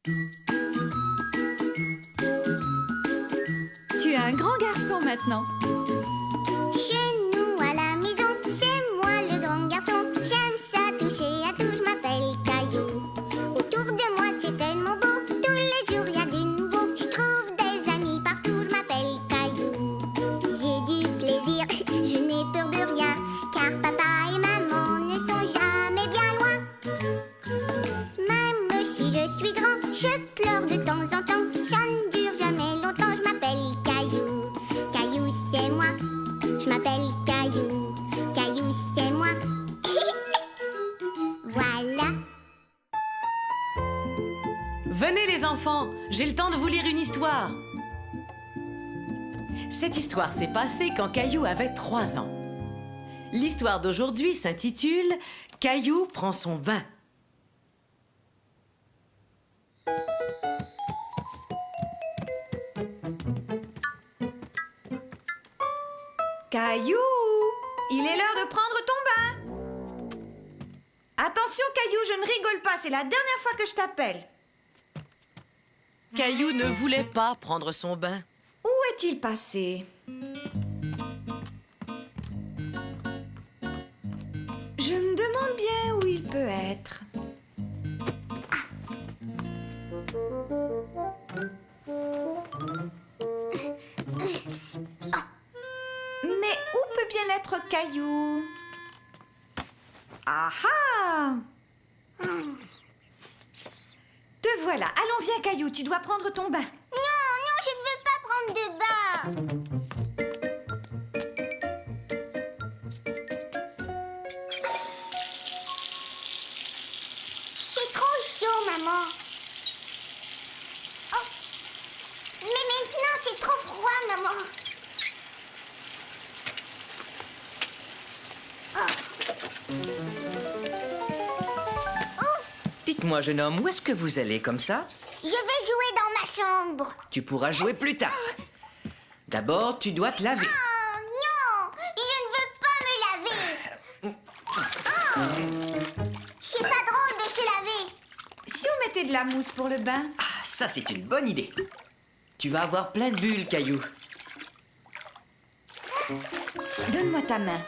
Tu es un grand garçon maintenant. Chez nous à la maison, c'est moi le grand garçon. J'aime ça toucher à tout, je m'appelle Caillou. Autour de moi c'est tellement beau, tous les jours il y a du nouveau. Je trouve des amis partout, je m'appelle Caillou. J'ai du plaisir, je n'ai peur de rien, car papa et maman ne sont jamais bien loin. Même si je suis grand, je pleure de temps en temps. Ça ne dure jamais longtemps, je m'appelle Caillou. Caillou c'est moi, je m'appelle Caillou. Caillou c'est moi. Voilà. Venez les enfants, j'ai le temps de vous lire une histoire. Cette histoire s'est passée quand Caillou avait 3 ans. L'histoire d'aujourd'hui s'intitule « Caillou prend son bain ». Caillou, il est l'heure de prendre ton bain. Attention Caillou, je ne rigole pas, c'est la dernière fois que je t'appelle. Caillou ne voulait pas prendre son bain. Où est-il passé? Je me demande bien où il peut être. Mais où peut bien être Caillou? Ah ah! Te voilà. Allons, viens Caillou, tu dois prendre ton bain. Non, non, je ne veux pas prendre de bain. C'est trop chaud, maman. Oh. Mais maintenant, c'est trop froid, maman. Dites-moi, jeune homme, où est-ce que vous allez comme ça? Je vais jouer dans ma chambre. Tu pourras jouer plus tard. D'abord, tu dois te laver. Oh non, je ne veux pas me laver. Oh. C'est pas drôle de se laver. Si on mettait de la mousse pour le bain? Ah, ça, c'est une bonne idée. Tu vas avoir plein de bulles, Caillou. Donne-moi ta main.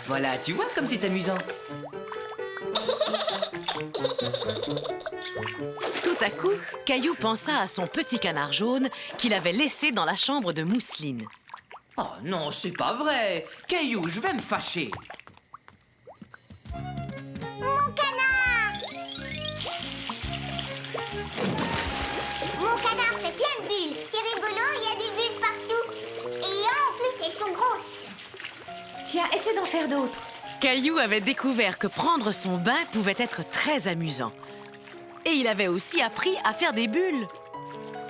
Voilà, tu vois comme c'est amusant. Tout à coup, Caillou pensa à son petit canard jaune qu'il avait laissé dans la chambre de Mousseline. Oh non, c'est pas vrai. Caillou, je vais me fâcher. Mon canard! Mon canard fait plein de bulles. C'est rigolo, il y a des bulles partout. Et en plus, elles sont grosses. Tiens, essaie d'en faire d'autres. Caillou avait découvert que prendre son bain pouvait être très amusant. Et il avait aussi appris à faire des bulles.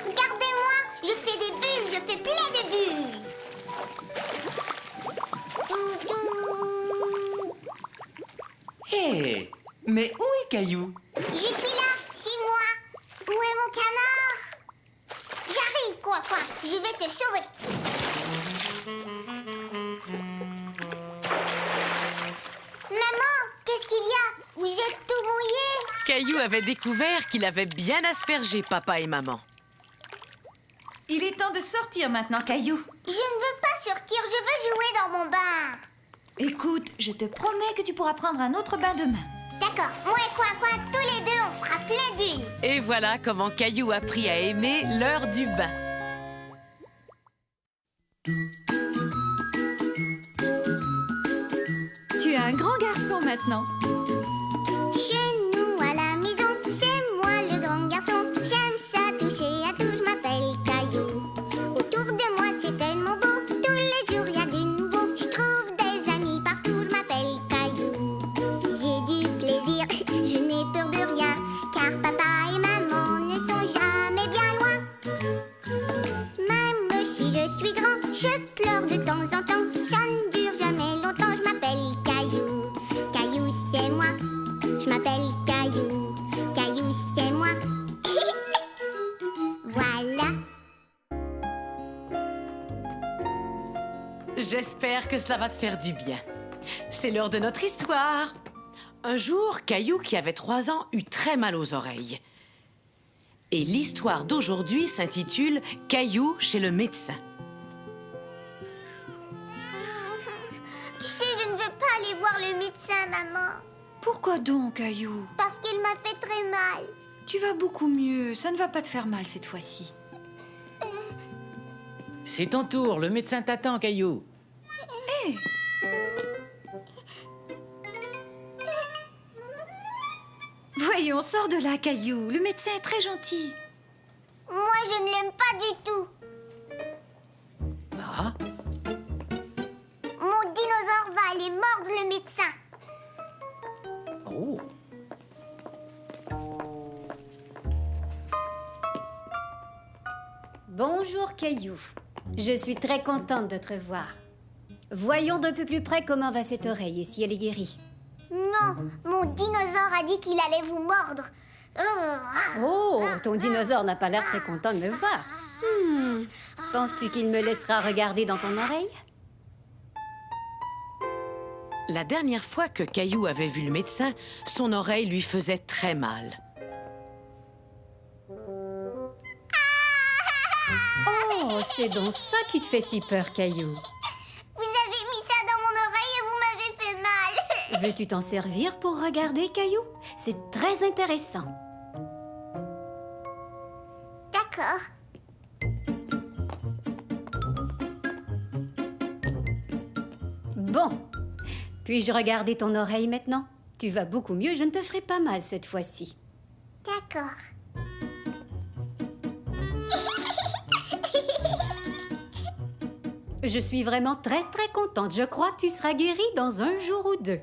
Regardez-moi, je fais des bulles, je fais plein de bulles. Toutou. Hé, mais où est Caillou? Je suis là, c'est moi. Où est mon canard? J'arrive, quoi. Je vais te sauver. Maman, qu'est-ce qu'il y a? Vous êtes tout mouillé. Caillou avait découvert qu'il avait bien aspergé papa et maman. Il est temps de sortir maintenant, Caillou. Je ne veux pas sortir, je veux jouer dans mon bain. Écoute, je te promets que tu pourras prendre un autre bain demain. D'accord, moi et quoi, tous les deux, on fera plein de bulles. Et voilà comment Caillou a appris à aimer l'heure du bain. Tu es un grand garçon maintenant. Chez nous à la maison, c'est moi le grand garçon. J'aime ça toucher à tout, je m'appelle Caillou. Autour de moi c'est tellement beau, tous les jours il y a du nouveau. Je trouve des amis partout, je m'appelle Caillou. J'ai du plaisir, je n'ai peur de rien, car papa et maman ne sont jamais bien loin. Même si je suis grand, je pleure de temps en temps. Ça ne dure jamais longtemps, je m'appelle Caillou. Caillou c'est moi, je m'appelle Caillou. Caillou c'est moi. Voilà. J'espère que cela va te faire du bien. C'est l'heure de notre histoire. Un jour, Caillou, qui avait 3 ans, eut très mal aux oreilles. Et l'histoire d'aujourd'hui s'intitule « Caillou chez le médecin ». Tu sais, je ne veux pas aller voir le médecin, maman. Pourquoi donc, Caillou? Parce qu'il m'a fait très mal. Tu vas beaucoup mieux. Ça ne va pas te faire mal cette fois-ci. C'est ton tour, le médecin t'attend, Caillou. Voyons, sors de là, Caillou. Le médecin est très gentil. Moi, je ne l'aime pas du tout. Ah, Mon dinosaure va aller mordre le médecin. oh. Bonjour Caillou. Je suis très contente de te revoir. Voyons d'un peu plus près comment va cette oreille et si elle est guérie. Non, mon dinosaure a dit qu'il allait vous mordre. Oh, ton dinosaure n'a pas l'air très content de me voir. Penses-tu qu'il me laissera regarder dans ton oreille? La dernière fois que Caillou avait vu le médecin, son oreille lui faisait très mal. Oh, c'est donc ça qui te fait si peur, Caillou. Vous avez mis ça dans mon oreille et vous m'avez fait mal. Veux-tu t'en servir pour regarder, Caillou? C'est très intéressant. D'accord. Bon. Puis-je regarder ton oreille maintenant? Tu vas beaucoup mieux, je ne te ferai pas mal cette fois-ci. D'accord. Je suis vraiment très contente. Je crois que tu seras guérie dans un jour ou deux.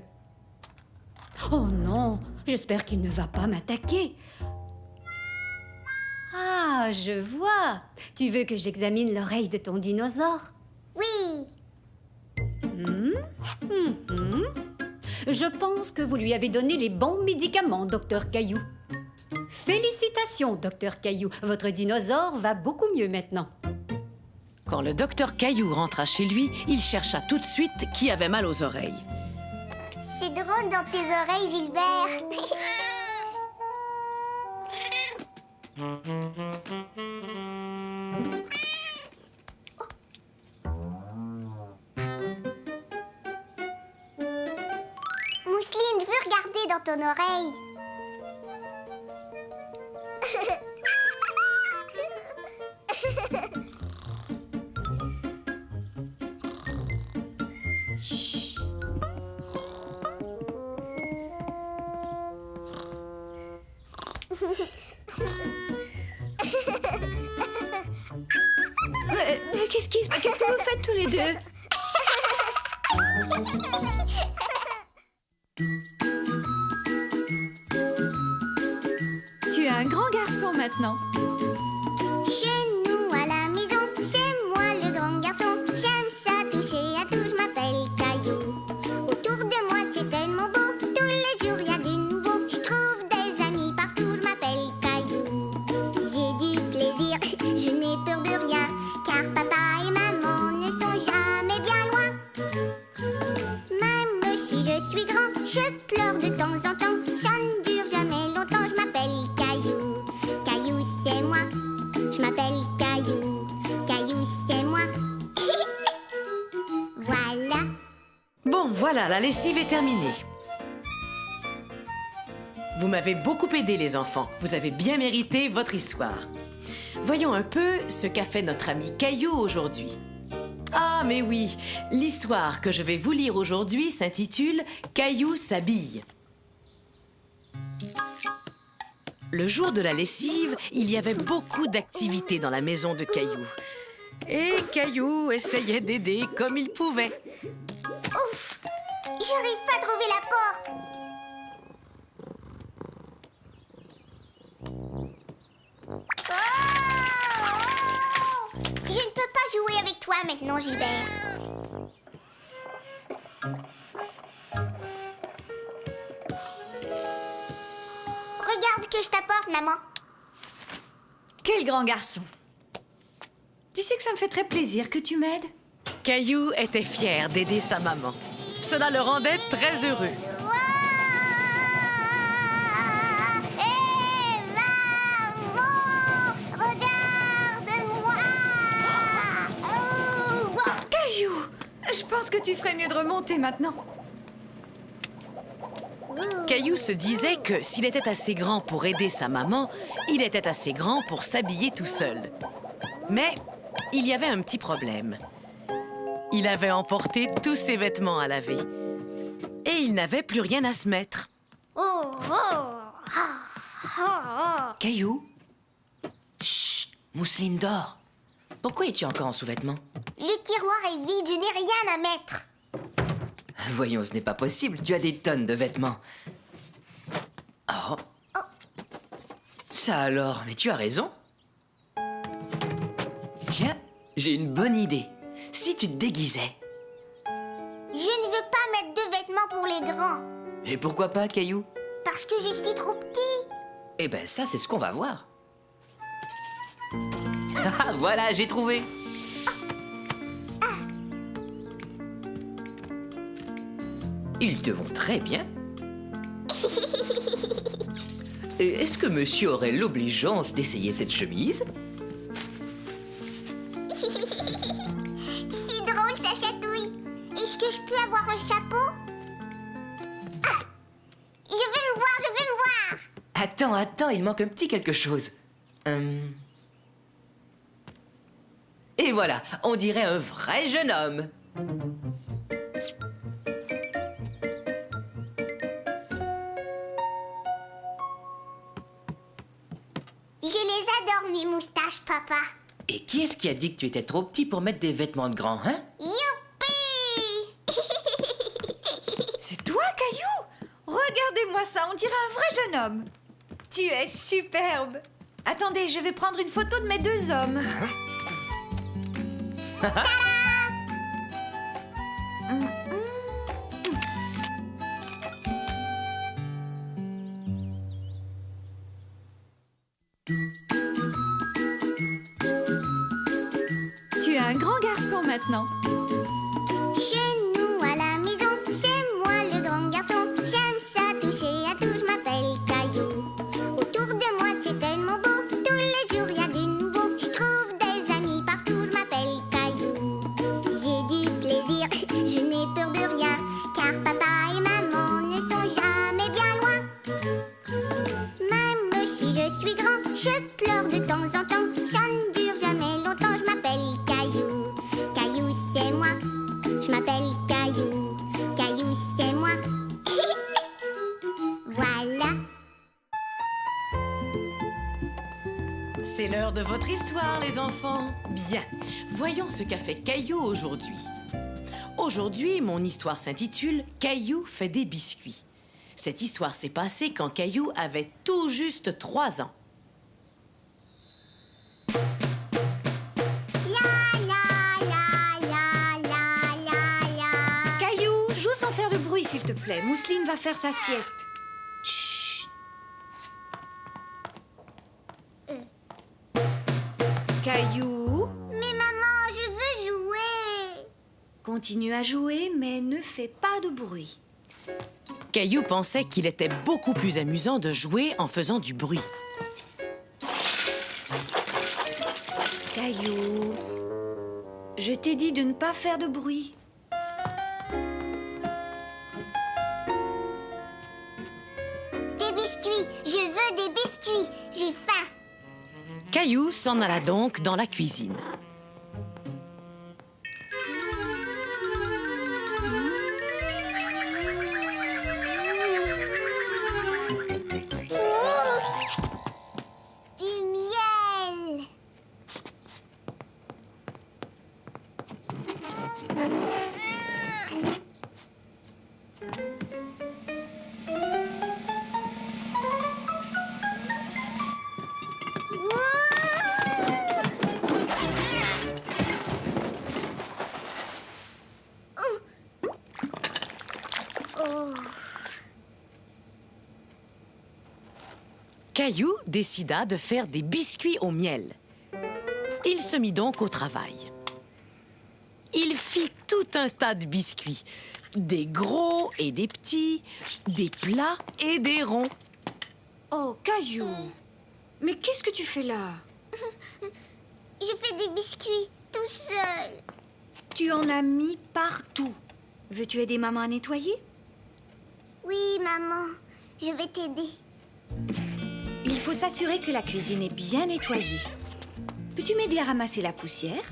Oh non, j'espère qu'il ne va pas m'attaquer. Ah, je vois. Tu veux que j'examine l'oreille de ton dinosaure? Oui. Je pense que vous lui avez donné les bons médicaments, Docteur Caillou. Félicitations, Docteur Caillou. Votre dinosaure va beaucoup mieux maintenant. Quand le docteur Caillou rentra chez lui, il chercha tout de suite qui avait mal aux oreilles. C'est drôle dans tes oreilles, Gilbert. Mousseline, je veux regarder dans ton oreille. Qu'est-ce que vous faites tous les deux? Tu es un grand garçon maintenant. Chez nous à la maison, c'est moi le grand garçon. J'aime ça toucher à tout, je m'appelle Caillou. Autour de moi c'est tellement beau, tous les jours il y a du nouveau. Je trouve des amis partout, je m'appelle Caillou. J'ai du plaisir, je n'ai peur de rien, car papa et maman ne sont jamais bien loin. Même si je suis grand, je pleure de temps en temps. Ça ne dure jamais longtemps, je m'appelle Caillou. Caillou c'est moi, je m'appelle Caillou. Caillou c'est moi. Voilà. Bon, voilà, la lessive est terminée. Vous m'avez beaucoup aidé, les enfants. Vous avez bien mérité votre histoire. Voyons un peu ce qu'a fait notre ami Caillou aujourd'hui. Ah, mais oui, l'histoire que je vais vous lire aujourd'hui s'intitule « Caillou s'habille ». Le jour de la lessive, il y avait beaucoup d'activités dans la maison de Caillou. Et Caillou essayait d'aider comme il pouvait. Ouf, j'arrive pas à trouver la porte. Oh, je ne peux pas jouer avec toi maintenant, Gilbert. Regarde que je t'apporte, maman. Quel grand garçon. Tu sais que ça me fait très plaisir que tu m'aides. Caillou était fier d'aider sa maman. Cela le rendait très heureux. Ouah, et maman. pense que tu ferais mieux de remonter maintenant. Caillou se disait que s'il était assez grand pour aider sa maman, il était assez grand pour s'habiller tout seul. Mais il y avait un petit problème. Il avait emporté tous ses vêtements à laver. Et il n'avait plus rien à se mettre. Oh, oh, Caillou? Chut, Mousseline dort. Pourquoi es-tu encore en sous-vêtements? Le tiroir est vide, je n'ai rien à mettre. Voyons, ce n'est pas possible. Tu as des tonnes de vêtements. Oh. Ça alors, mais tu as raison. Tiens, j'ai une bonne idée. Si tu te déguisais. Je ne veux pas mettre de vêtements pour les grands. Et pourquoi pas, Caillou? Parce que je suis trop petit. Eh ben ça, c'est ce qu'on va voir. Ah, voilà, j'ai trouvé. Ils te vont très bien. Et est-ce que monsieur aurait l'obligeance d'essayer cette chemise? C'est drôle, ça chatouille. Est-ce que je peux avoir un chapeau? Ah! Je vais me voir, je vais me voir. Attends, il manque un petit quelque chose. Et voilà, on dirait un vrai jeune homme. Je les adore, mes moustaches, papa. Et qui est-ce qui a dit que tu étais trop petit pour mettre des vêtements de grand, hein? Youpi! C'est toi, Caillou? Regardez-moi ça, on dirait un vrai jeune homme. Tu es superbe. Attendez, je vais prendre une photo de mes deux hommes. Tu es un grand garçon maintenant. Chez nous à la maison, c'est moi le grand garçon. J'aime ça toucher à tout, je m'appelle Caillou. Autour de moi c'est tellement beau, tous les jours il y a du nouveau. Je trouve des amis partout, je m'appelle Caillou. J'ai du plaisir, je n'ai peur de rien, car papa et maman ne sont jamais bien loin. Même si je suis grand, je pleure de temps en temps. Ça ne dure jamais longtemps, je m'appelle Caillou. Caillou c'est moi, je m'appelle Caillou. Caillou c'est moi. Voilà. C'est l'heure de votre histoire, les enfants. Bien, voyons ce qu'a fait Caillou aujourd'hui. Aujourd'hui, mon histoire s'intitule « Caillou fait des biscuits ». Cette histoire s'est passée quand Caillou avait tout juste 3 ans. La la la la la la la. Caillou, joue sans faire de bruit, s'il te plaît. Mousseline va faire sa sieste. Chut. Caillou, Mais maman, je veux jouer. continue à jouer, mais ne fais pas de bruit. Caillou pensait qu'il était beaucoup plus amusant de jouer en faisant du bruit. Caillou, je t'ai dit de ne pas faire de bruit. Des biscuits, je veux des biscuits. J'ai faim. Caillou s'en alla donc dans la cuisine. Du miel. Caillou décida de faire des biscuits au miel. Il se mit donc au travail. Il fit tout un tas de biscuits. Des gros et des petits, des plats et des ronds. Oh, Caillou, mais qu'est-ce que tu fais là? Je fais des biscuits tout seul. Tu en as mis partout. Veux-tu aider maman à nettoyer? Oui, maman, je vais t'aider. Il faut s'assurer que la cuisine est bien nettoyée. Peux-tu m'aider à ramasser la poussière?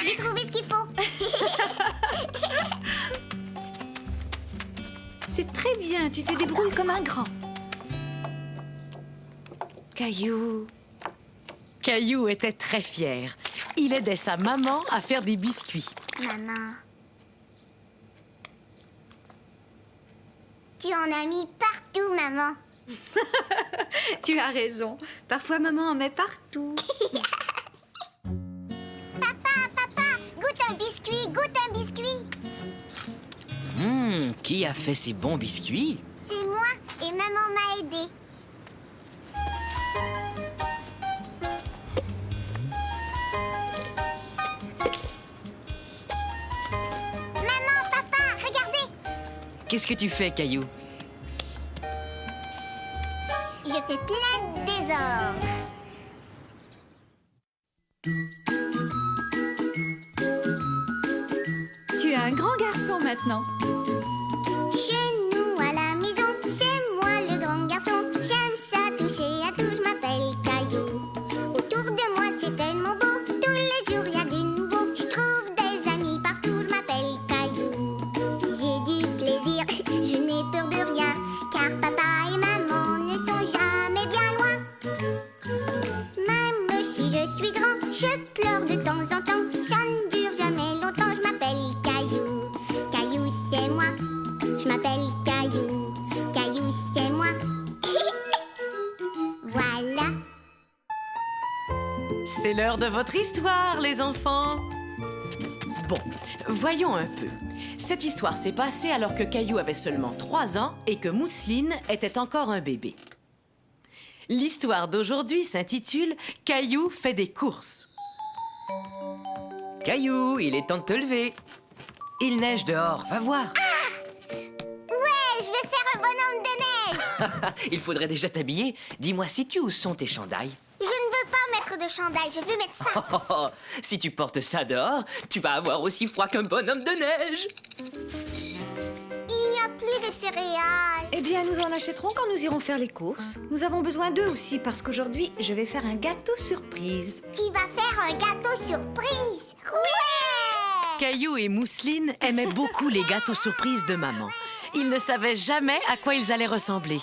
J'ai trouvé ce qu'il faut. C'est très bien, tu te débrouilles comme un grand. Caillou, Caillou était très fier. Il aidait sa maman à faire des biscuits. Maman. Tu en as mis partout, maman. tu as raison. Parfois maman en met partout. Papa, goûte un biscuit, goûte un biscuit. Qui a fait ces bons biscuits? C'est moi et maman m'a aidé. Maman, papa, regardez. Qu'est-ce que tu fais, Caillou? Je fais plein de désordre. Tu es un grand garçon maintenant. Chez nous à la maison, c'est moi le grand garçon. J'aime ça toucher à tout, je m'appelle Caillou. Autour de moi c'est tellement beau, tous les jours y a du nouveau. Je trouve des amis partout, je m'appelle Caillou. J'ai du plaisir, je n'ai peur de rien, car papa et maman ne sont jamais bien loin. Même si je suis grand, je pleure de temps en temps. Ça ne dure jamais longtemps, je m'appelle Caillou. Caillou c'est moi. Je m'appelle Caillou, Caillou c'est moi. Voilà. C'est l'heure de votre histoire, les enfants. Bon, voyons un peu. Cette histoire s'est passée alors que Caillou avait seulement 3 ans et que Mousseline était encore un bébé. L'histoire d'aujourd'hui s'intitule « Caillou fait des courses ». Caillou, il est temps de te lever. Il neige dehors, va voir. Ouais, je vais faire un bonhomme de neige. Il faudrait déjà t'habiller. Dis-moi, sais-tu où sont tes chandails? Je ne veux pas mettre de chandail, je veux mettre ça. Oh, si tu portes ça dehors, tu vas avoir aussi froid qu'un bonhomme de neige. Il n'y a plus de céréales. Eh bien, nous en achèterons quand nous irons faire les courses. Nous avons besoin d'eux aussi parce qu'aujourd'hui, je vais faire un gâteau surprise. Tu vas faire un gâteau surprise. Ouais. Caillou et Mousseline aimaient beaucoup les gâteaux surprises de maman. Ils ne savaient jamais à quoi ils allaient ressembler.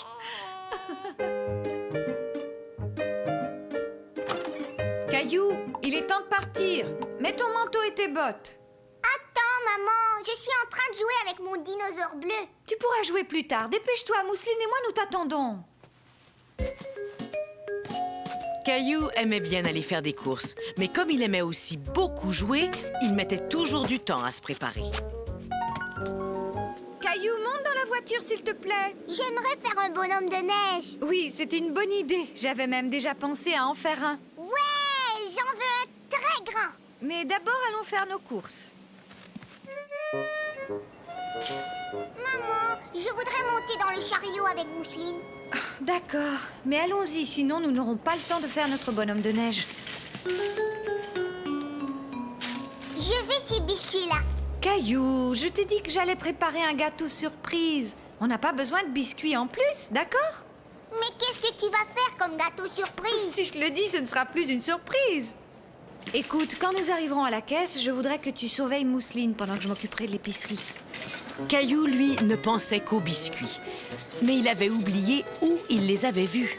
Caillou, il est temps de partir. Mets ton manteau et tes bottes. Attends, maman, je suis en train de jouer avec mon dinosaure bleu. Tu pourras jouer plus tard. Dépêche-toi, Mousseline et moi, nous t'attendons. Caillou aimait bien aller faire des courses, mais comme il aimait aussi beaucoup jouer, il mettait toujours du temps à se préparer. Caillou, monte dans la voiture, s'il te plaît. J'aimerais faire un bonhomme de neige. Oui, c'est une bonne idée. J'avais même déjà pensé à en faire un. Ouais, j'en veux un très grand. Mais d'abord, allons faire nos courses. Maman, je voudrais monter dans le chariot avec Mousseline. D'accord, mais allons-y, sinon nous n'aurons pas le temps de faire notre bonhomme de neige. Je veux ces biscuits-là. Caillou, je t'ai dit que j'allais préparer un gâteau surprise. On n'a pas besoin de biscuits en plus, d'accord? Mais qu'est-ce que tu vas faire comme gâteau surprise? Si je te le dis, ce ne sera plus une surprise. Écoute, quand nous arriverons à la caisse, je voudrais que tu surveilles Mousseline pendant que je m'occuperai de l'épicerie. Caillou, lui, ne pensait qu'aux biscuits. Mais il avait oublié où il les avait vus.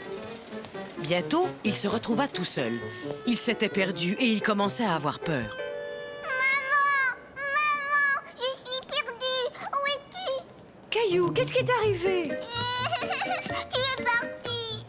Bientôt, il se retrouva tout seul. Il s'était perdu et il commençait à avoir peur. Maman, je suis perdue. Où es-tu? Caillou, qu'est-ce qui est arrivé? Tu es parti.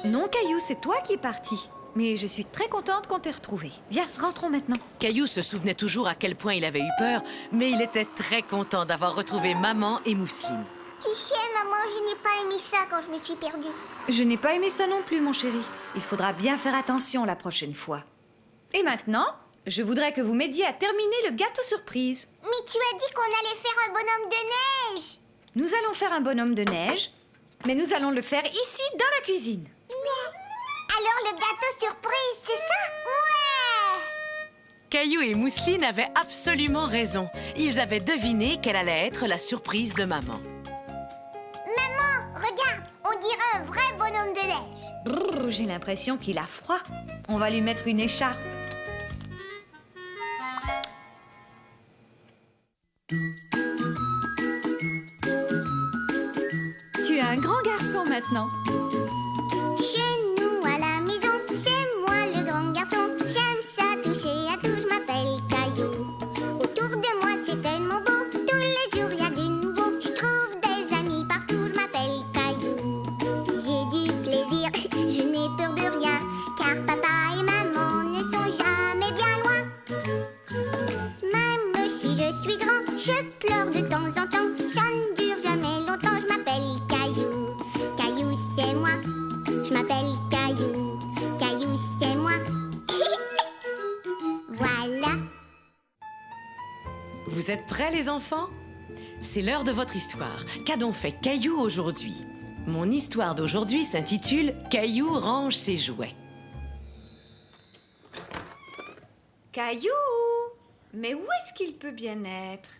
Non, Caillou, c'est toi qui es parti. Mais je suis très contente qu'on t'ait retrouvé. Viens, rentrons maintenant. Caillou se souvenait toujours à quel point il avait eu peur, mais il était très content d'avoir retrouvé maman et Mousseline. Tu sais, maman, je n'ai pas aimé ça quand je me suis perdue. Je n'ai pas aimé ça non plus, mon chéri. Il faudra bien faire attention la prochaine fois. Et maintenant, je voudrais que vous m'aidiez à terminer le gâteau surprise. Mais tu as dit qu'on allait faire un bonhomme de neige. Nous allons faire un bonhomme de neige, mais nous allons le faire ici, dans la cuisine. Alors le gâteau surprise, c'est ça? Ouais. Caillou et Mousseline avaient absolument raison. Ils avaient deviné quelle allait être la surprise de maman. Maman, regarde, on dirait un vrai bonhomme de neige. Brrr, j'ai l'impression qu'il a froid. On va lui mettre une écharpe. Tu es un grand garçon maintenant. Chez nous à la maison, c'est moi le grand garçon. J'aime ça toucher à tout, je m'appelle Caillou. Autour de moi c'est tellement beau, tous les jours il y a du nouveau. Je trouve des amis partout, je m'appelle Caillou. J'ai du plaisir, je n'ai peur de rien, car papa et maman ne sont jamais bien loin. Même si je suis grand, je pleure de temps en temps. Ça ne dure jamais longtemps, je m'appelle Caillou. Caillou c'est moi, je m'appelle Caillou. Caillou c'est moi. Voilà. Vous êtes prêts, les enfants? C'est l'heure de votre histoire. Qu'a donc fait Caillou aujourd'hui? Mon histoire d'aujourd'hui s'intitule « Caillou range ses jouets ». Caillou! Mais où est-ce qu'il peut bien être?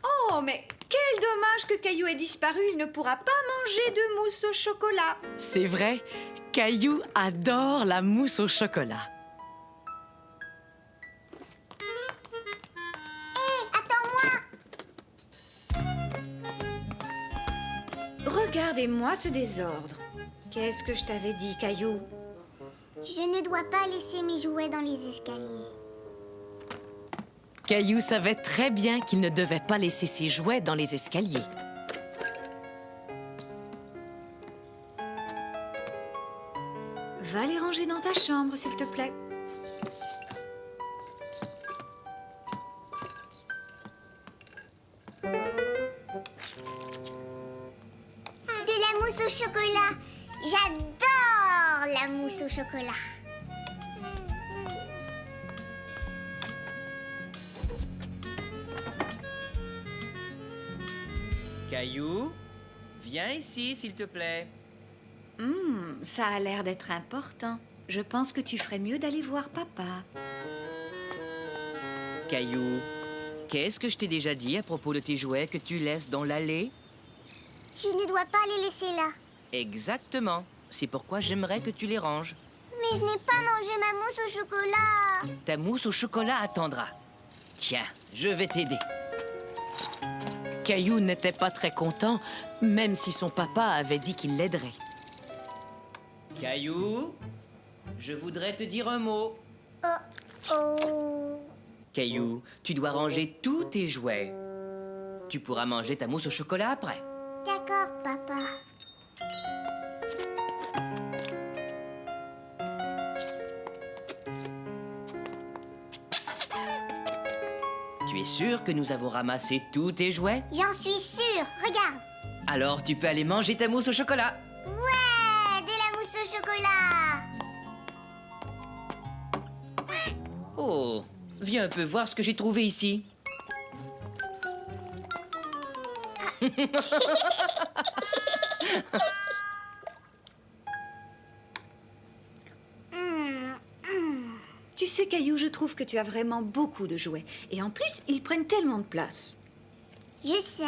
Oh, mais quel dommage que Caillou ait disparu. Il ne pourra pas manger de mousse au chocolat. C'est vrai, Caillou adore la mousse au chocolat. Attends-moi. Regardez-moi ce désordre. Qu'est-ce que je t'avais dit, Caillou? Je ne dois pas laisser mes jouets dans les escaliers. Caillou savait très bien qu'il ne devait pas laisser ses jouets dans les escaliers. Va les ranger dans ta chambre, s'il te plaît. De la mousse au chocolat. J'adore la mousse au chocolat. Caillou, viens ici, s'il te plaît. Ça a l'air d'être important. Je pense que tu ferais mieux d'aller voir papa. Caillou, qu'est-ce que je t'ai déjà dit à propos de tes jouets que tu laisses dans l'allée? Je ne dois pas les laisser là. Exactement. C'est pourquoi j'aimerais que tu les ranges. Mais je n'ai pas mangé ma mousse au chocolat. Ta mousse au chocolat attendra. Tiens, je vais t'aider. Caillou n'était pas très content, même si son papa avait dit qu'il l'aiderait. Caillou, je voudrais te dire un mot. Oh. Caillou, tu dois ranger tous tes jouets. Tu pourras manger ta mousse au chocolat après. D'accord, papa. Tu es sûr que nous avons ramassé tous tes jouets? J'en suis sûre. Regarde. Alors tu peux aller manger ta mousse au chocolat. Ouais, de la mousse au chocolat. Oh, viens un peu voir ce que j'ai trouvé ici. Tu sais, Caillou, je trouve que tu as vraiment beaucoup de jouets. Et en plus, ils prennent tellement de place. Je sais.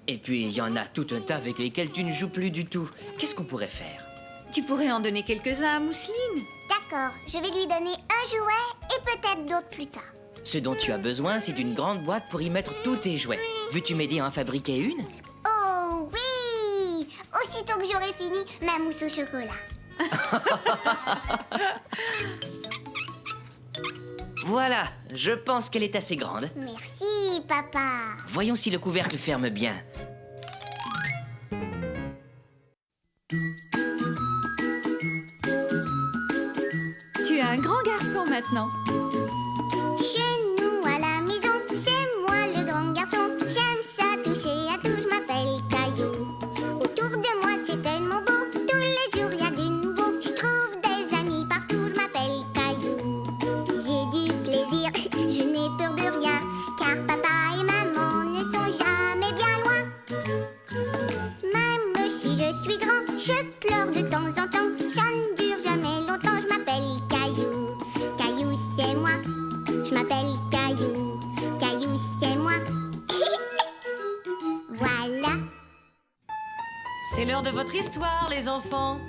Et puis il y en a tout un tas avec lesquels tu ne joues plus du tout. Qu'est-ce qu'on pourrait faire? Tu pourrais en donner quelques-uns à Mousseline. D'accord, je vais lui donner un jouet et peut-être d'autres plus tard. Ce dont tu as besoin, c'est d'une grande boîte pour y mettre tous tes jouets. Veux-tu m'aider à en fabriquer une? Oh oui! Aussitôt que j'aurai fini ma mousse au chocolat. Voilà, je pense qu'elle est assez grande. Merci, papa. Voyons si le couvercle ferme bien. Tu es un grand garçon maintenant. Chez nous à la maison, c'est moi le grand garçon. J'aime ça toucher à tout, je m'appelle Caillou. Autour de moi c'est tellement beau, tous les jours il y a du nouveau. Je trouve des amis partout, je m'appelle Caillou. J'ai du plaisir, je n'ai peur de rien, car papa et maman ne sont jamais bien loin. Même si je suis grand, je pleure de temps en temps. Ça ne dure jamais longtemps, je m'appelle Caillou. Caillou c'est moi, je m'appelle C'est l'heure de votre histoire, les enfants.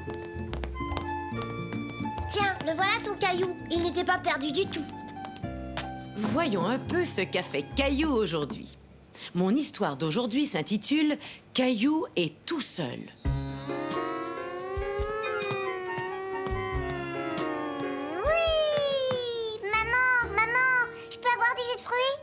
Tiens, le voilà ton Caillou. Il n'était pas perdu du tout. Voyons un peu ce qu'a fait Caillou aujourd'hui. Mon histoire d'aujourd'hui s'intitule « Caillou est tout seul ». Oui! Maman, je peux avoir du jus de fruits?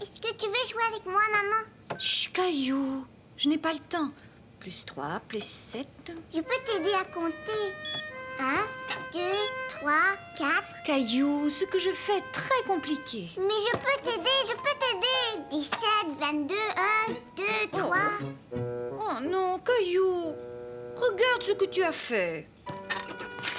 Est-ce que tu veux jouer avec moi, maman? Chut, Caillou, je n'ai pas le temps. Plus 3, plus 7. Je peux t'aider à compter. 1, 2, 3, 4. Caillou, ce que je fais est très compliqué. Mais je peux t'aider. 17, 22, 1, 2, 3. Oh non, Caillou, regarde ce que tu as fait.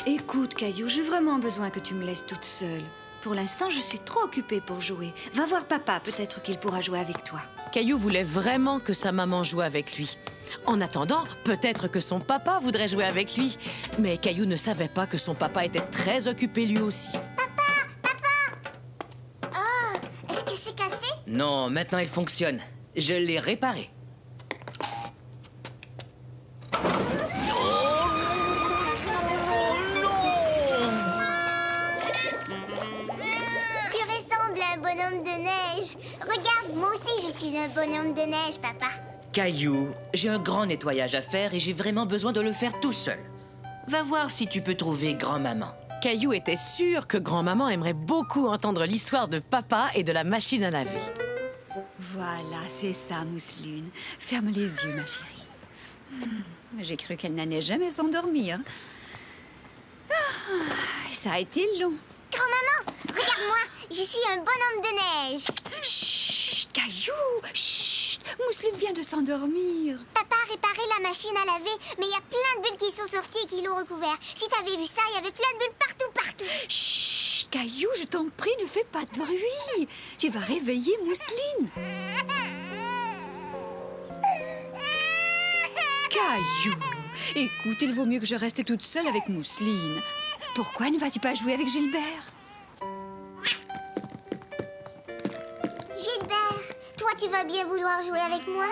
Écoute, Caillou, j'ai vraiment besoin que tu me laisses toute seule. Pour l'instant, je suis trop occupée pour jouer. Va voir papa, peut-être qu'il pourra jouer avec toi. Caillou voulait vraiment que sa maman joue avec lui. En attendant, peut-être que son papa voudrait jouer avec lui. Mais Caillou ne savait pas que son papa était très occupé lui aussi. Oh, est-ce que c'est cassé? Non, maintenant il fonctionne. Je l'ai réparé. Tu ressembles à un bonhomme de neige. Regarde, moi aussi je suis un bonhomme de neige, papa. Caillou, j'ai un grand nettoyage à faire et j'ai vraiment besoin de le faire tout seul. Va voir si tu peux trouver grand-maman. Caillou était sûr que grand-maman aimerait beaucoup entendre l'histoire de papa et de la machine à laver. Voilà, c'est ça, Mousseline. Ferme les yeux, ma chérie. J'ai cru qu'elle n'allait jamais s'endormir. Ça a été long. Grand-maman, regarde-moi, je suis un bonhomme de neige. Chut, Caillou, chut. Mousseline vient de s'endormir. Papa a réparé la machine à laver, mais il y a plein de bulles qui sont sorties et qui l'ont recouvert. Si t'avais vu ça, il y avait plein de bulles partout. Chut, Caillou, je t'en prie, ne fais pas de bruit. Tu vas réveiller Mousseline. Caillou, écoute, il vaut mieux que je reste toute seule avec Mousseline. Pourquoi ne vas-tu pas jouer avec Gilbert? Gilbert, toi tu vas bien vouloir jouer avec moi?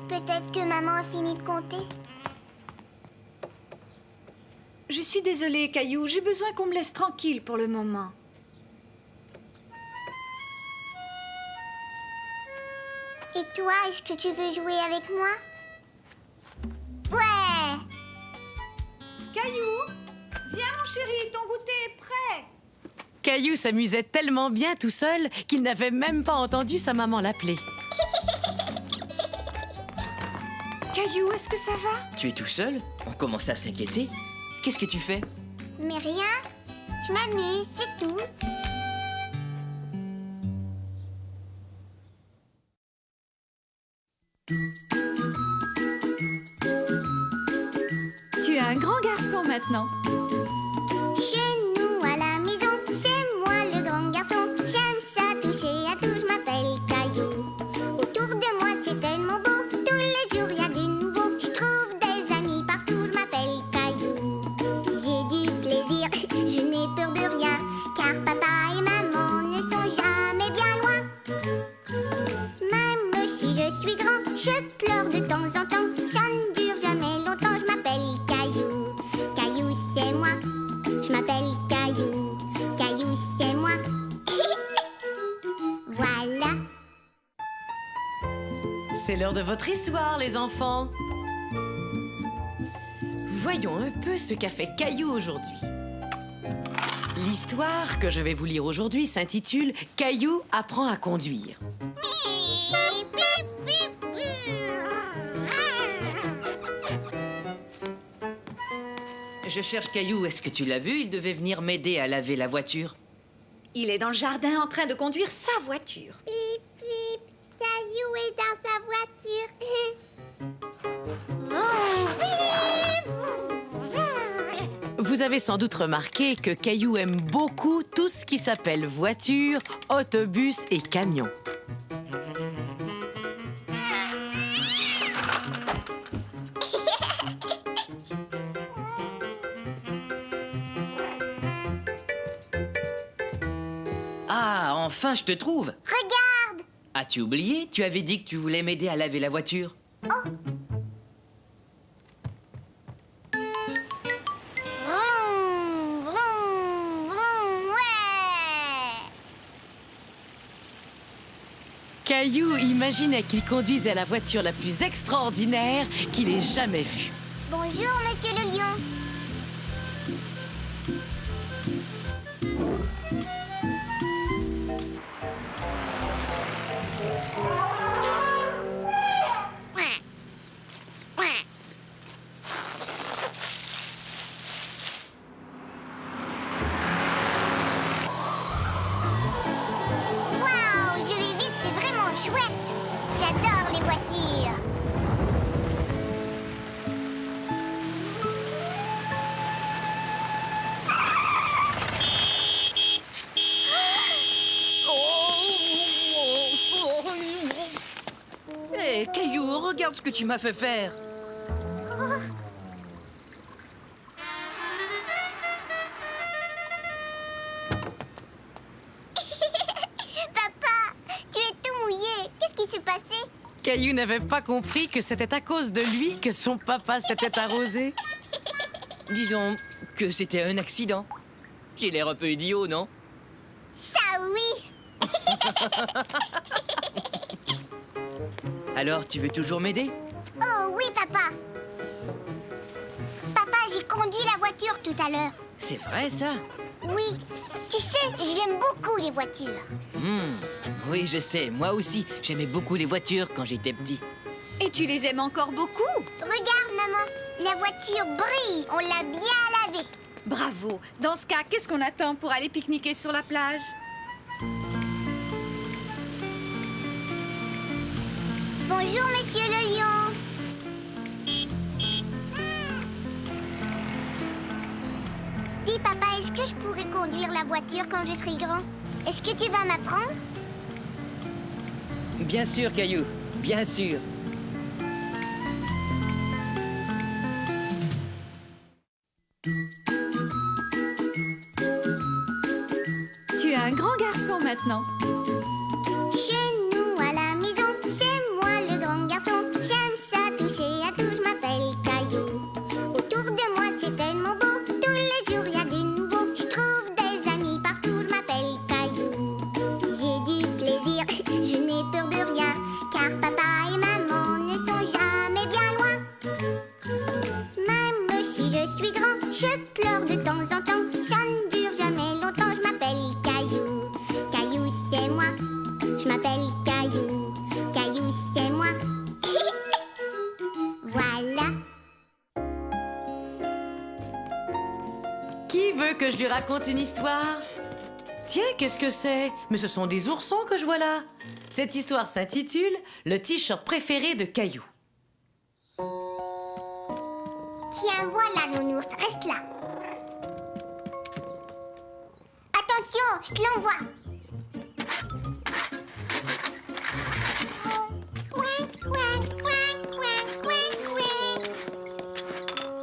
Peut-être que maman a fini de compter. Je suis désolée, Caillou, j'ai besoin qu'on me laisse tranquille pour le moment. Et toi, est-ce que tu veux jouer avec moi? Ouais! Caillou, viens mon chéri, ton goûter est prêt. Caillou s'amusait tellement bien tout seul qu'il n'avait même pas entendu sa maman l'appeler. Caillou, est-ce que ça va? Tu es tout seul? On commence à s'inquiéter. Qu'est-ce que tu fais? Mais rien, je m'amuse, c'est tout. Tu es un grand garçon maintenant. Chez nous à la maison, c'est moi le grand garçon. J'aime ça toucher à tout, je m'appelle Caillou. Autour de moi c'est tellement beau, tous les jours il y a du nouveau. Je trouve des amis partout, je m'appelle Caillou. J'ai du plaisir, je n'ai peur de rien, car papa et maman ne sont jamais bien loin. Même si je suis grand, je pleure de temps en temps. Ça ne dure jamais longtemps, je m'appelle Caillou. Caillou c'est moi, je m'appelle Caillou. Caillou c'est moi. Voilà. C'est l'heure de votre histoire, les enfants. Voyons un peu ce qu'a fait Caillou aujourd'hui. L'histoire que je vais vous lire aujourd'hui s'intitule « Caillou apprend à conduire ». Je cherche Caillou. Est-ce que tu l'as vu? Il devait venir m'aider à laver la voiture. Il est dans le jardin en train de conduire sa voiture. Pip, pip, Caillou est dans sa voiture. Vous avez sans doute remarqué que Caillou aime beaucoup tout ce qui s'appelle voiture, autobus et camion. Ah, enfin, je te trouve. Regarde. As-tu oublié? Tu avais dit que tu voulais m'aider à laver la voiture. Vroom, vroom, vroom, ouais. Caillou imaginait qu'il conduisait la voiture la plus extraordinaire qu'il ait jamais vue. Bonjour, monsieur le lion. Waouh, je vais vite, c'est vraiment chouette. J'adore les voitures. Hé, Caillou, regarde ce que tu m'as fait faire. Papa, tu es tout mouillé. Qu'est-ce qui s'est passé? Caillou n'avait pas compris que c'était à cause de lui que son papa s'était arrosé. Disons que c'était un accident. J'ai l'air un peu idiot, non? Ça oui. Alors, tu veux toujours m'aider? Oh oui, papa. Papa, j'ai conduit la voiture tout à l'heure. C'est vrai, ça? Oui, tu sais, j'aime beaucoup les voitures. Oui, je sais. Moi aussi, j'aimais beaucoup les voitures quand j'étais petit. Et tu les aimes encore beaucoup? Regarde, maman, la voiture brille. On l'a bien lavée. Bravo. Dans ce cas, qu'est-ce qu'on attend pour aller pique-niquer sur la plage? Bonjour, monsieur le lion. Dis, papa, est-ce que je pourrais conduire la voiture quand je serai grand? Est-ce que tu vas m'apprendre? Bien sûr, Caillou. Bien sûr. Tu es un grand garçon maintenant. Chez nous à la maison, c'est moi le grand garçon. J'aime ça toucher à tout, je m'appelle Caillou. Autour de moi c'est tellement beau, tous les jours y a du nouveau. Je trouve des amis partout, je m'appelle Caillou. J'ai du plaisir, je n'ai peur de rien, car papa et maman ne sont jamais bien loin. Même si je suis grand, je pleure de temps en temps. Ça ne dure jamais longtemps, je m'appelle Caillou. Caillou c'est moi, je m'appelle Caillou. Caillou c'est moi. Voilà. Qui veut que je lui raconte une histoire? Tiens, qu'est-ce que c'est? Mais ce sont des oursons que je vois là. Cette histoire s'intitule « Le t-shirt préféré de Caillou ». Tiens, voilà, nounours, reste là. Attention, je te l'envoie.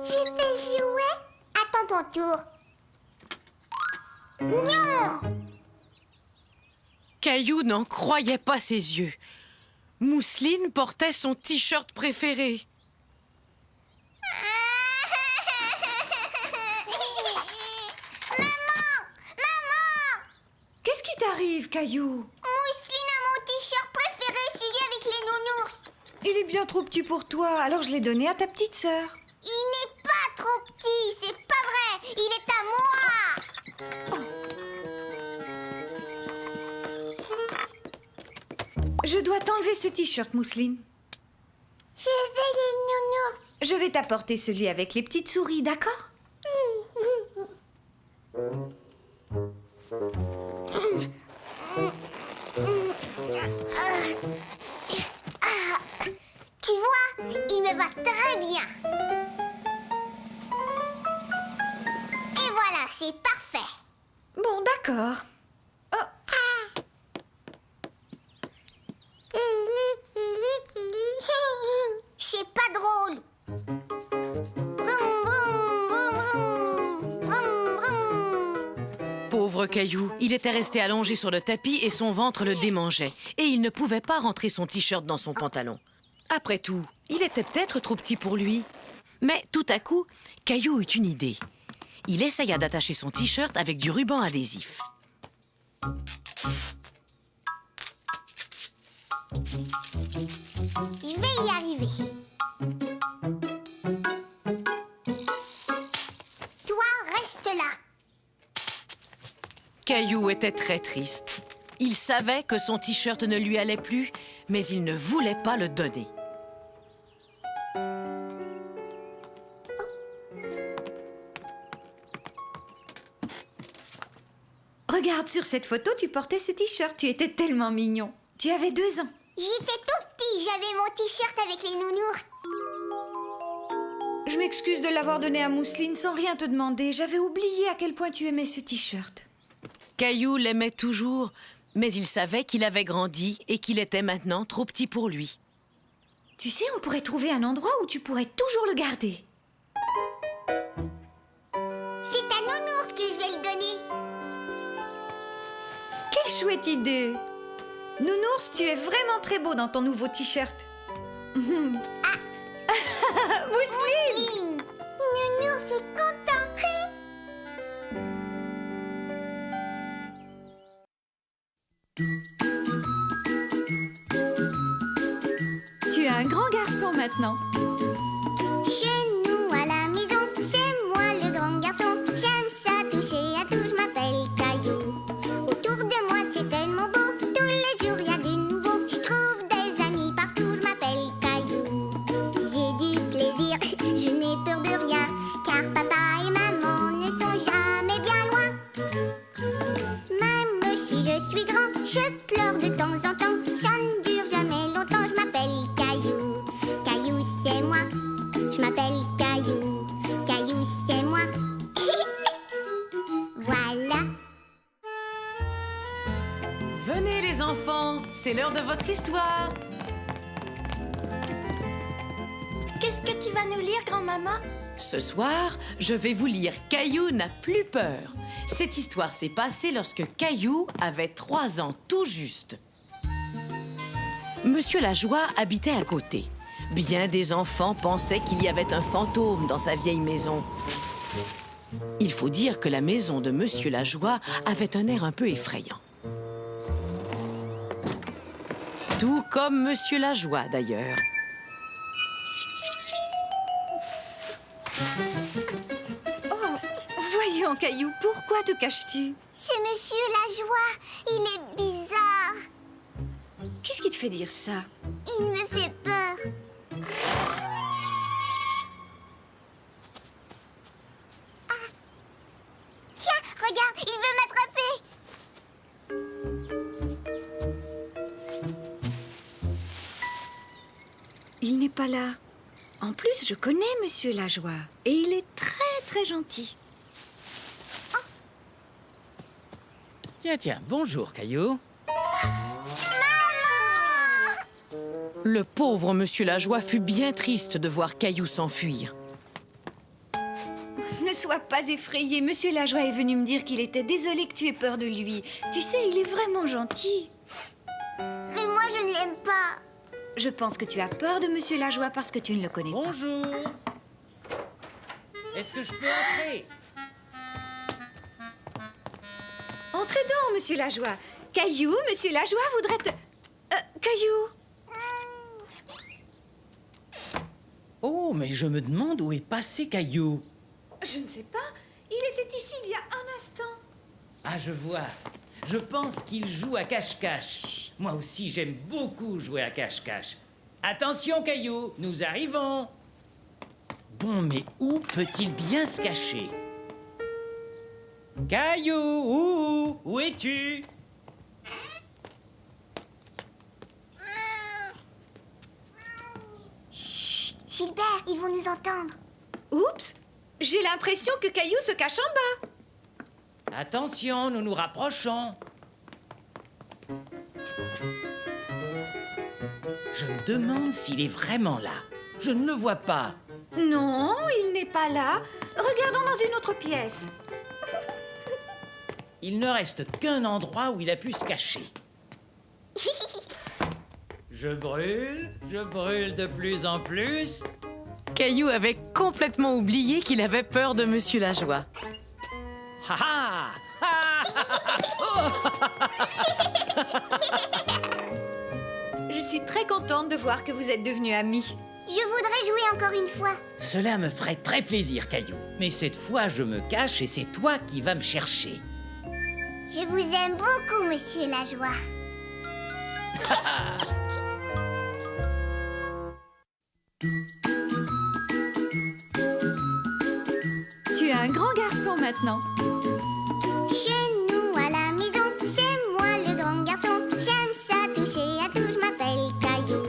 Je peux jouer? Attends ton tour. Non! Caillou n'en croyait pas ses yeux. Mousseline portait son t-shirt préféré. Qu'est-ce qui t'arrive, Caillou? Mousseline a mon t-shirt préféré, celui avec les nounours. Il est bien trop petit pour toi, alors je l'ai donné à ta petite sœur. Il n'est pas trop petit, c'est pas vrai. Il est à moi. Je dois t'enlever ce t-shirt, Mousseline. Je veux les nounours. Je vais t'apporter celui avec les petites souris, d'accord? Tu vois, il me va très bien. Et voilà, c'est parfait. Bon, d'accord. Oh, C'est pas drôle. Vroom, vroom, vroom, vroom, vroom, vroom. Pauvre Caillou, il était resté allongé sur le tapis et son ventre le démangeait. Et il ne pouvait pas rentrer son t-shirt dans son pantalon. Après tout, il était peut-être trop petit pour lui. Mais tout à coup, Caillou eut une idée. Il essaya d'attacher son t-shirt avec du ruban adhésif. Je vais y arriver. Toi, reste là. Caillou était très triste. Il savait que son t-shirt ne lui allait plus, mais il ne voulait pas le donner. Regarde, sur cette photo, tu portais ce t-shirt. Tu étais tellement mignon. Tu avais 2 ans. J'étais tout petit, j'avais mon t-shirt avec les nounours. Je m'excuse de l'avoir donné à Mousseline sans rien te demander. J'avais oublié à quel point tu aimais ce t-shirt. Caillou l'aimait toujours, mais il savait qu'il avait grandi et qu'il était maintenant trop petit pour lui. Tu sais, on pourrait trouver un endroit où tu pourrais toujours le garder. C'est à nounours que je vais le donner. Quelle chouette idée! Nounours, tu es vraiment très beau dans ton nouveau t-shirt. Mousseline! Mousseline. Nounours est content. Tu es un grand garçon maintenant. Chez nous à la maison, c'est moi le grand garçon. J'aime ça toucher à tout, je m'appelle Caillou. Autour de moi c'est tellement beau, tous les jours il y a du nouveau. Je trouve des amis partout, je m'appelle Caillou. J'ai du plaisir, je n'ai peur de rien, car papa et maman ne sont jamais bien loin. Même si je suis grand, je pleure de temps en temps. Ça ne dure jamais longtemps, je m'appelle Caillou. Caillou c'est moi, je m'appelle Caillou. Caillou c'est moi. Voilà. Venez les enfants, c'est l'heure de votre histoire. Qu'est-ce que tu vas nous lire, grand-maman? Ce soir, je vais vous lire Caillou n'a plus peur. Cette histoire s'est passée lorsque Caillou avait 3 ans tout juste. Monsieur Lajoie habitait à côté. Bien des enfants pensaient qu'il y avait un fantôme dans sa vieille maison. Il faut dire que la maison de Monsieur Lajoie avait un air un peu effrayant. Tout comme Monsieur Lajoie, d'ailleurs. Oh, voyons, Caillou, pourquoi te caches-tu? C'est Monsieur Lajoie. Il est bizarre. Qu'est-ce qui te fait dire ça? Il me fait peur. Ah. Tiens, regarde, il veut m'attraper. Il n'est pas là. En plus, je connais Monsieur Lajoie. Et il est très, très gentil. Tiens, bonjour, Caillou. Le pauvre Monsieur Lajoie fut bien triste de voir Caillou s'enfuir. Ne sois pas effrayé. Monsieur Lajoie est venu me dire qu'il était désolé que tu aies peur de lui. Tu sais, il est vraiment gentil. Mais moi, je ne l'aime pas. Je pense que tu as peur de Monsieur Lajoie parce que tu ne le connais pas. Bonjour. Est-ce que je peux entrer? Entrez donc, Monsieur Lajoie. Caillou, Monsieur Lajoie voudrait te... Caillou. Oh, mais je me demande où est passé Caillou. Je ne sais pas. Il était ici il y a un instant. Ah, je vois. Je pense qu'il joue à cache-cache. Moi aussi, j'aime beaucoup jouer à cache-cache. Attention, Caillou, nous arrivons. Bon, mais où peut-il bien se cacher? Caillou, où es-tu? Gilbert, ils vont nous entendre. Oups. J'ai l'impression que Caillou se cache en bas. Attention, nous nous rapprochons. Je me demande s'il est vraiment là. Je ne le vois pas. Non, il n'est pas là. Regardons dans une autre pièce. il ne reste qu'un endroit où il a pu se cacher. Je brûle de plus en plus. Caillou avait complètement oublié qu'il avait peur de Monsieur Lajoie. Ha ha! Je suis très contente de voir que vous êtes devenus amis. Je voudrais jouer encore une fois. Cela me ferait très plaisir, Caillou. Mais cette fois, je me cache et c'est toi qui vas me chercher. Je vous aime beaucoup, Monsieur Lajoie. Tu es un grand garçon maintenant. Chez nous à la maison, c'est moi le grand garçon. J'aime ça toucher à tout, je m'appelle Caillou.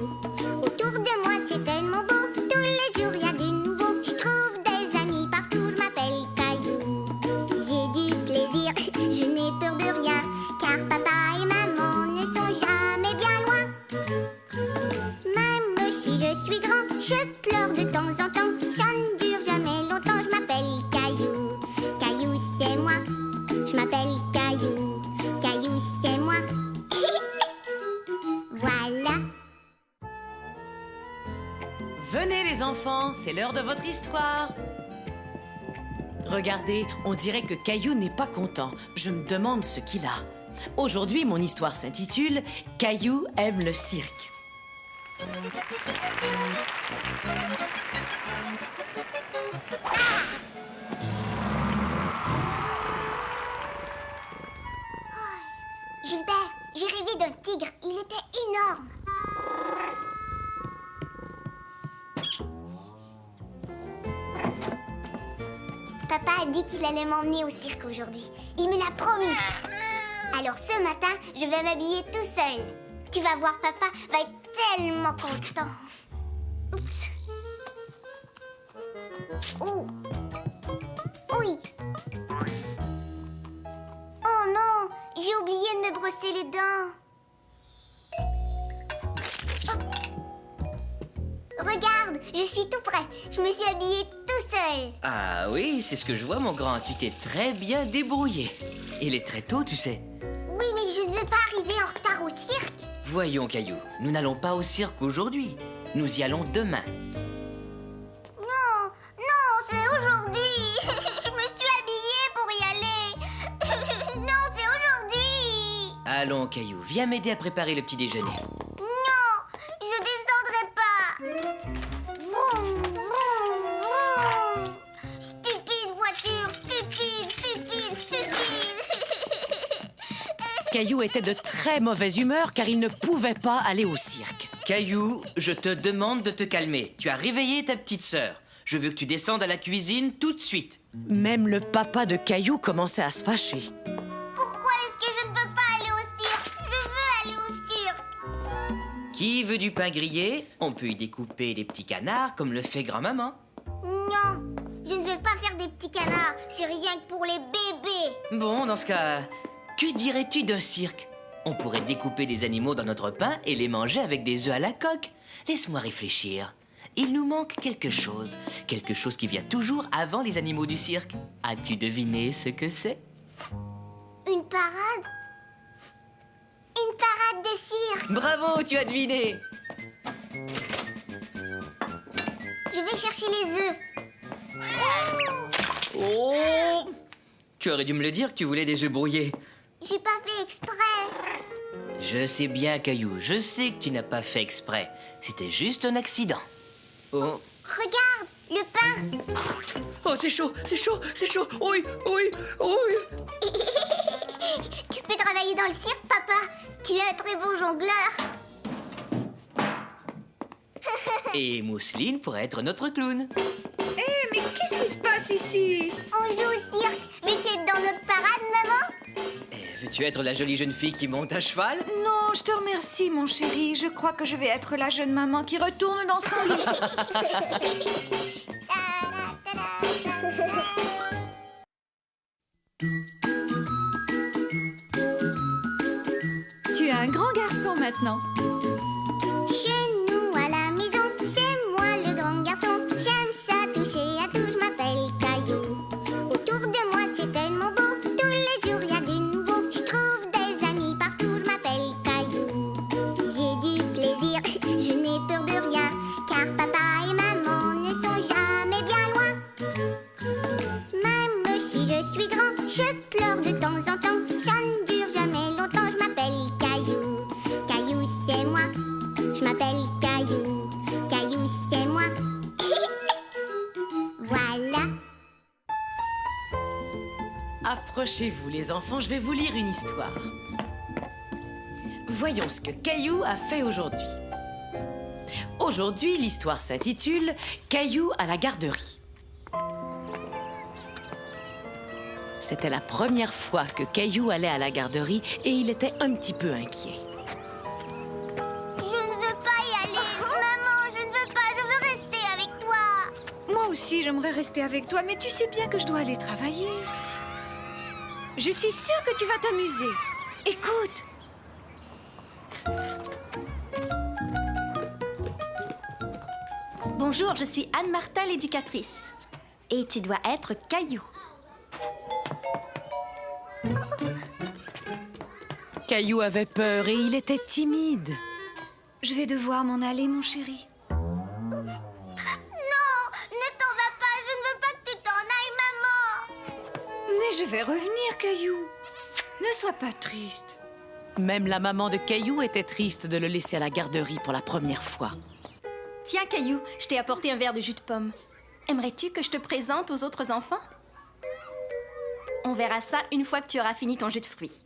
Autour de moi c'est tellement beau, tous les jours y a du nouveau. Je trouve des amis partout, je m'appelle Caillou. J'ai du plaisir, je n'ai peur de rien, car papa et maman ne sont jamais bien loin. Même si je suis grand, je pleure de temps en temps. Ça ne dure jamais longtemps, je m'appelle Caillou. Caillou c'est moi, je m'appelle Caillou. Caillou c'est moi. Voilà. Venez les enfants, c'est l'heure de votre histoire. Regardez, on dirait que Caillou n'est pas content. Je me demande ce qu'il a. Aujourd'hui, mon histoire s'intitule « Caillou aime le cirque ». Gilbert, j'ai rêvé d'un tigre. Il était énorme. Papa a dit qu'il allait m'emmener au cirque aujourd'hui. Il me l'a promis. Alors ce matin, je vais m'habiller tout seul. Tu vas voir, papa va être tellement content. Oups. Oh. Oui. Oh non, j'ai oublié de me brosser les dents. Oh. Regarde, je suis tout prêt. Je me suis habillée tout seul. Ah oui, c'est ce que je vois, mon grand. Tu t'es très bien débrouillé. Il est très tôt, tu sais. Oui, mais je ne veux pas arriver en retard au cirque. Voyons, Caillou, nous n'allons pas au cirque aujourd'hui. Nous y allons demain. Non, non, c'est aujourd'hui. Je me suis habillée pour y aller. Non, c'est aujourd'hui. Allons, Caillou, viens m'aider à préparer le petit déjeuner. Non, je descendrai pas. Vroom, vroom, vroom. Stupide voiture, stupide, stupide, stupide. Caillou était de très mauvaise humeur car il ne pouvait pas aller au cirque. Caillou, je te demande de te calmer. Tu as réveillé ta petite sœur. Je veux que tu descendes à la cuisine tout de suite. Même le papa de Caillou commençait à se fâcher. Pourquoi est-ce que je ne peux pas aller au cirque? Je veux aller au cirque. Qui veut du pain grillé? On peut y découper des petits canards comme le fait grand-maman. Non, je ne veux pas faire des petits canards. C'est rien que pour les bébés. Bon, dans ce cas, que dirais-tu d'un cirque? On pourrait découper des animaux dans notre pain et les manger avec des œufs à la coque. Laisse-moi réfléchir. Il nous manque quelque chose. Quelque chose qui vient toujours avant les animaux du cirque. As-tu deviné ce que c'est? Une parade? Une parade de cirque. Bravo, tu as deviné! Je vais chercher les œufs. Oh! Tu aurais dû me le dire que tu voulais des œufs brouillés. J'ai pas fait exprès. Je sais bien, Caillou, je sais que tu n'as pas fait exprès. C'était juste un accident. Oh, Regarde, le pain. oh c'est chaud, c'est chaud, c'est chaud. Oui, oui, oui. Tu peux travailler dans le cirque, papa. Tu es un très beau jongleur. Et Mousseline pourrait être notre clown. Eh, mais qu'est-ce qui se passe ici? On joue au cirque. Veux-tu être dans notre parade, maman? Veux-tu être la jolie jeune fille qui monte à cheval? Non, je te remercie, mon chéri. Je crois que je vais être la jeune maman qui retourne dans son lit. Tu es un grand garçon maintenant. Chez nous à la maison, c'est moi le grand garçon. J'aime ça toucher à tout, je m'appelle Caillou. Autour de moi c'est tellement beau, tous les jours y a du Accrochez-vous, les enfants, je vais vous lire une histoire. Voyons ce que Caillou a fait aujourd'hui. Aujourd'hui, l'histoire s'intitule « Caillou à la garderie ». C'était la première fois que Caillou allait à la garderie et il était un petit peu inquiet. Je ne veux pas y aller. Maman, je ne veux pas. Je veux rester avec toi. Moi aussi, j'aimerais rester avec toi, mais tu sais bien que je dois aller travailler. Je suis sûre que tu vas t'amuser. Écoute. Bonjour, je suis Anne-Martin, l'éducatrice. Et tu dois être Caillou. Caillou avait peur et il était timide. Je vais devoir m'en aller, mon chéri. Non, ne t'en vas pas. Je ne veux pas que tu t'en ailles, maman. Mais je vais revenir, Caillou. Ne sois pas triste. Même la maman de Caillou était triste de le laisser à la garderie pour la première fois. Tiens, Caillou, je t'ai apporté un verre de jus de pomme. Aimerais-tu que je te présente aux autres enfants? On verra ça une fois que tu auras fini ton jus de fruits.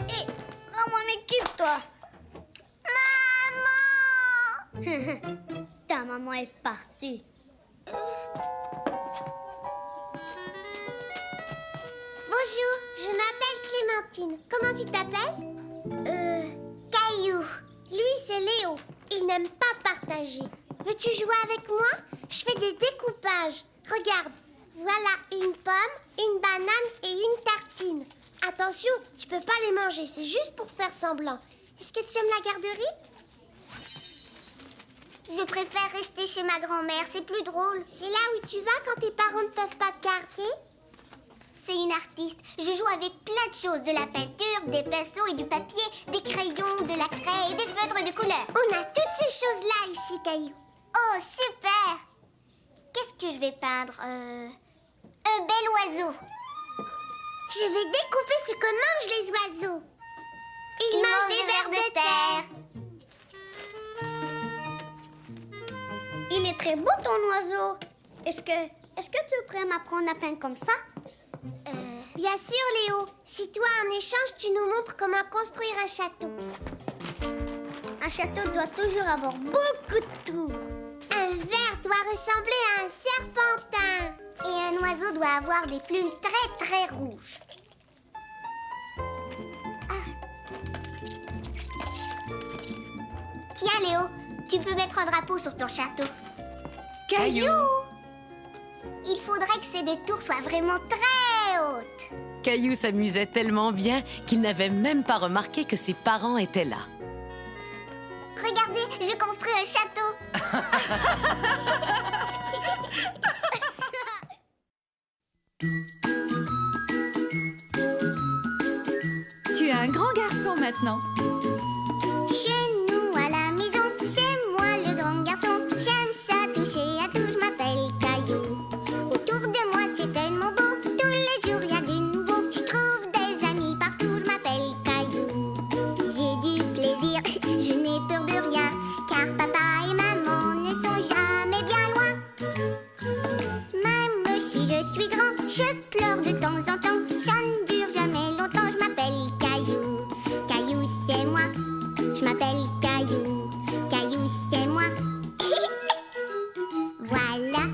Hé, rends-moi mes cubes, toi. Maman. Ta maman est partie. Bonjour, je m'appelle Clémentine. Comment tu t'appelles? Caillou. Lui, c'est Léo. Il n'aime pas partager. Veux-tu jouer avec moi? Je fais des découpages. Regarde, voilà une pomme, une banane et une tartine. Attention, tu peux pas les manger, c'est juste pour faire semblant. Est-ce que tu aimes la garderie? Je préfère rester chez ma grand-mère, c'est plus drôle. C'est là où tu vas quand tes parents ne peuvent pas te garder? C'est une artiste. Je joue avec plein de choses. De la peinture, des pinceaux et du papier, des crayons, de la craie et des feutres de couleur. On a toutes ces choses-là ici, Caillou. Oh, super! Qu'est-ce que je vais peindre? Un bel oiseau. Je vais découper ce que mangent les oiseaux. Ils mangent des vers de terre. Il est très beau ton oiseau. Est-ce que tu pourrais m'apprendre à peindre comme ça? Bien sûr, Léo. Si toi, en échange, tu nous montres comment construire un château. Un château doit toujours avoir beaucoup de tours. Un ver doit ressembler à un serpentin. Et un oiseau doit avoir des plumes très, très rouges. Tiens, Léo, tu peux mettre un drapeau sur ton château. Caillou! Il faudrait que ces deux tours soient vraiment très hautes. Caillou s'amusait tellement bien qu'il n'avait même pas remarqué que ses parents étaient là. Regardez, je construis un château. Tu es un grand garçon maintenant. Chez nous à la maison, c'est moi le grand garçon. J'aime ça toucher à tout, je m'appelle Caillou. Autour de moi c'est tellement beau, tous les jours y a du nouveau. Je trouve des amis partout, je m'appelle Caillou. J'ai du plaisir, je n'ai peur de rien, car papa et maman ne sont jamais bien loin. Même si je suis grand, je pleure de temps en temps. Ça ne dure jamais longtemps, je m'appelle Caillou. Caillou c'est moi, je m'appelle Caillou. Caillou c'est moi. Voilà.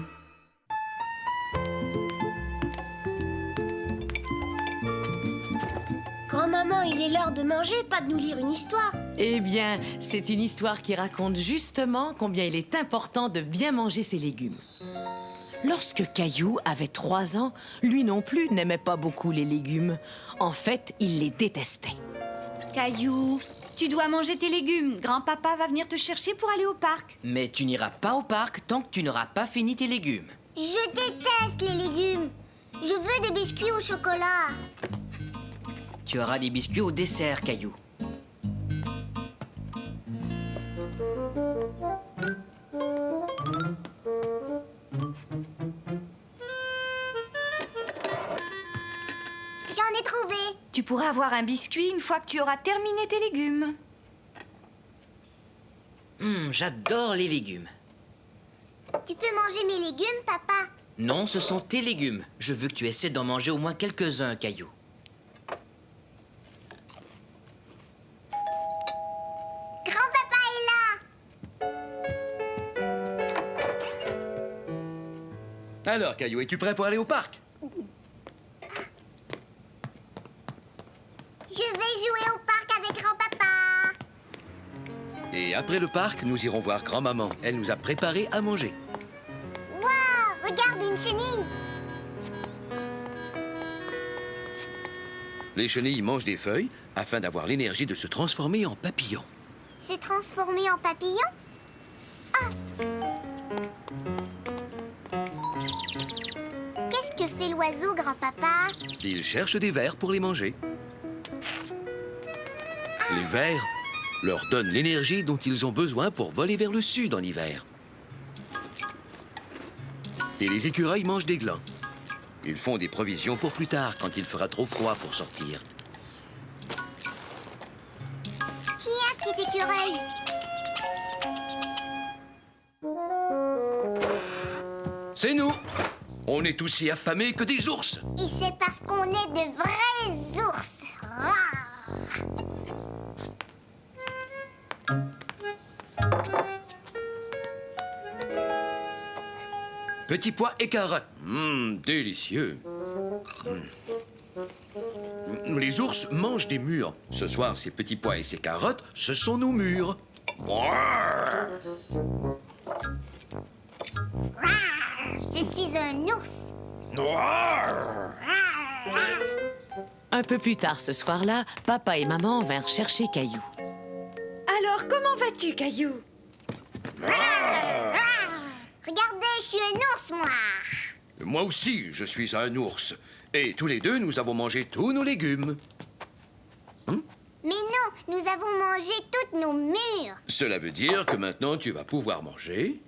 Grand-maman, il est l'heure de manger, pas de nous lire une histoire. Eh bien, c'est une histoire qui raconte justement combien il est important de bien manger ses légumes. Lorsque Caillou avait 3 ans, lui non plus n'aimait pas beaucoup les légumes. En fait, il les détestait. Caillou, tu dois manger tes légumes. Grand-papa va venir te chercher pour aller au parc. Mais tu n'iras pas au parc tant que tu n'auras pas fini tes légumes. Je déteste les légumes. Je veux des biscuits au chocolat. Tu auras des biscuits au dessert, Caillou. J'en ai trouvé. Tu pourras avoir un biscuit une fois que tu auras terminé tes légumes. J'adore les légumes. Tu peux manger mes légumes, papa? Non, ce sont tes légumes. Je veux que tu essaies d'en manger au moins quelques-uns, Caillou. Grand-papa est là! Alors, Caillou, es-tu prêt pour aller au parc? Je vais jouer au parc avec grand-papa. Et après le parc, nous irons voir grand-maman. Elle nous a préparé à manger. Waouh, regarde une chenille. Les chenilles mangent des feuilles afin d'avoir l'énergie de se transformer en papillon. Se transformer en papillon? Ah! Qu'est-ce que fait l'oiseau, grand-papa? Ils cherchent des vers pour les manger. Les vers leur donnent l'énergie dont ils ont besoin pour voler vers le sud en hiver. Et les écureuils mangent des glands. Ils font des provisions pour plus tard, quand il fera trop froid pour sortir. Tiens, petit écureuil. C'est nous! On est aussi affamés que des ours! Et c'est parce qu'on est de vrais ours. Ah! Petits pois et carottes. Délicieux. Les ours mangent des mûres. Ce soir, ces petits pois et ces carottes, ce sont nos mûres. Je suis un ours. Un peu plus tard ce soir-là, papa et maman vinrent chercher Caillou. Alors, comment vas-tu, Caillou? Regardez, je suis un ours, moi. Moi aussi, je suis un ours. Et tous les deux, nous avons mangé tous nos légumes. Mais non, nous avons mangé toutes nos mûres. Cela veut dire que maintenant, tu vas pouvoir manger